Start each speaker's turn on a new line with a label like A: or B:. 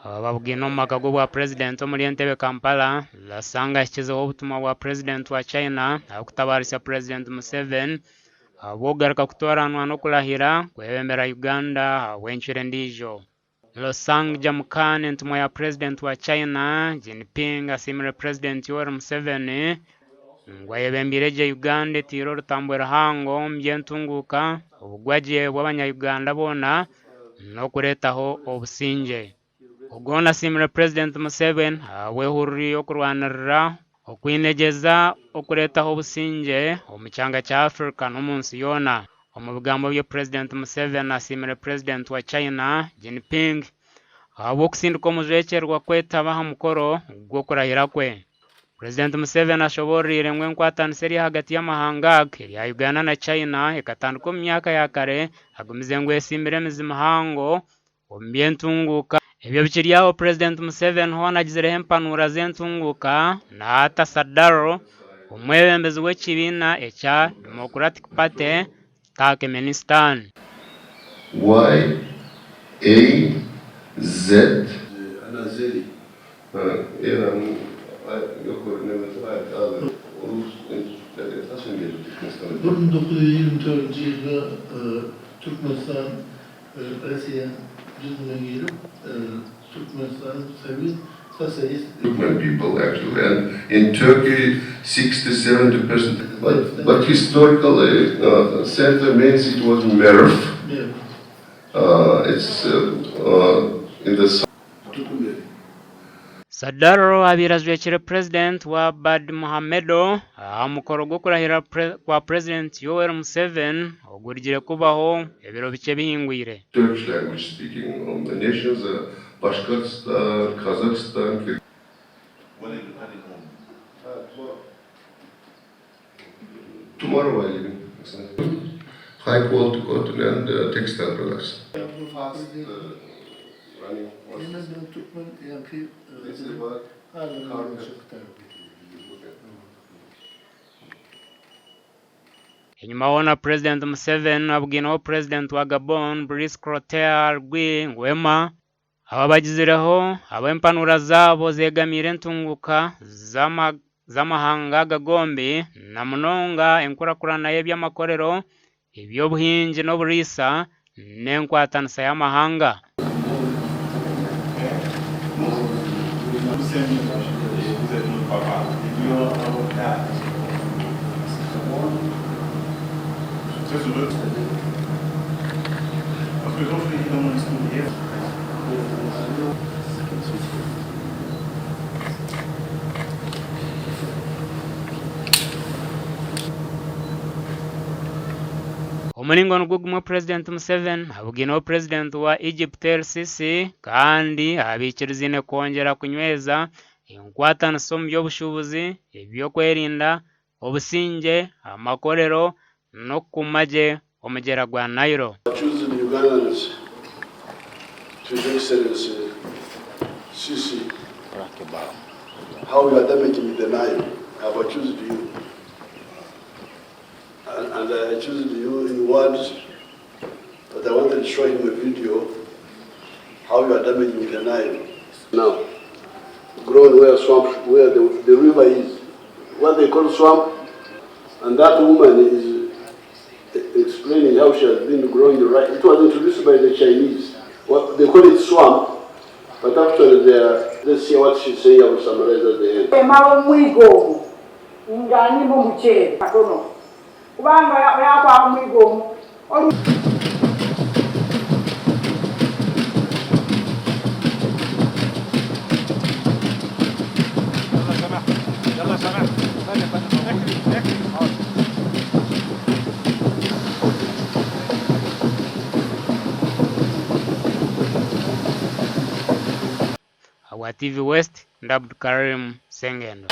A: babwino makago bwa president muri entebe Kampala lasanga yashyizeho ubutumwa bwa president wa China akutabarisha president Museveni abogaruka kutoranwa no kurahira kwebembera Uganda wenchire ndijo Losang Jamukane ntumwa ya president wa China Jinping asimire president Yoweri Museveni ngo yebembireje Uganda tiro rutambwera hango mbyentunguka ubugwaje bw'abanya-Uganda bona no kuretaho obusinge Uganda simire president Museveni awehururi yo kurwanirira okwinegeza okuretaho obusinge omucyanga cya Africa n'umunsi yona omubigambo byo president Museveni asimire president wa China Jinping abo kusinduka omuzwekerwa kwetabaha mukoro gwo kurahira kwe President Museveni ashoborire ngwe nkwataniseri hagati y'amahanga ya Uganda na China ekatanduka mu myaka ya kare agumize ngwe simbire mizimahango ombyentunguka ebyo bikiriyaho President Museveni ho anagizereho empanura z'entunguka na hata Sadaro umwebembezi w'ekibina ekya Democratic Party Turkmenistan
B: YAZ
C: Anazeli
D: Bunun 1924 yılında Türkmenistan Rusya yüzüne girip Türkmenistan Sovyet Sosyalist
B: Turkmen people actually, and in Turkey 60-70%. But historically, center means it was Merv. It's in the
A: Sadaro abirazwekire president wa Bad Mohamedo amukoro gwo kurahira kwa president Yoweri Museveni ogurigire kubaho ebiro bice bihingwire
B: Turkish language speaking nations, Bashkortostan, Kazakhstan. Tomorrow I live in high quality cotton and textile products.
A: Enyuma wona president Museveni abwinaho president wa Gabon Brice Clotaire Gui Nguema ababagizireho abempanura zabo zegamire entunguka z'amahanga gagombi na munonga enkurakurana y'ebyamakorero ebyobuhingi n'oburisa n'enkwatanisa y'amahanga Omulingono gugumwe president Museveni abuginaho president wa Egypt El-Sisi kandi abikirizine kongera kunyweza enkwataniso mu by'obushubuzi ebyokwerinda obusinge amakorero no kumaje omugera gwa Nile.
C: How we are damaging the Nile. I have accused you. And I accused you in words, but I wanted to show him a video how you are damaging the Nile. Now, grown where swamp, where the river is, what they call swamp, and that woman is explaining how she has been growing the rice. It was introduced by the Chinese. What they call it swamp, but actually they are, let's see what she's saying. I will summarize at the end.
A: Awa TV West, Ndabdu Karim Sengendo.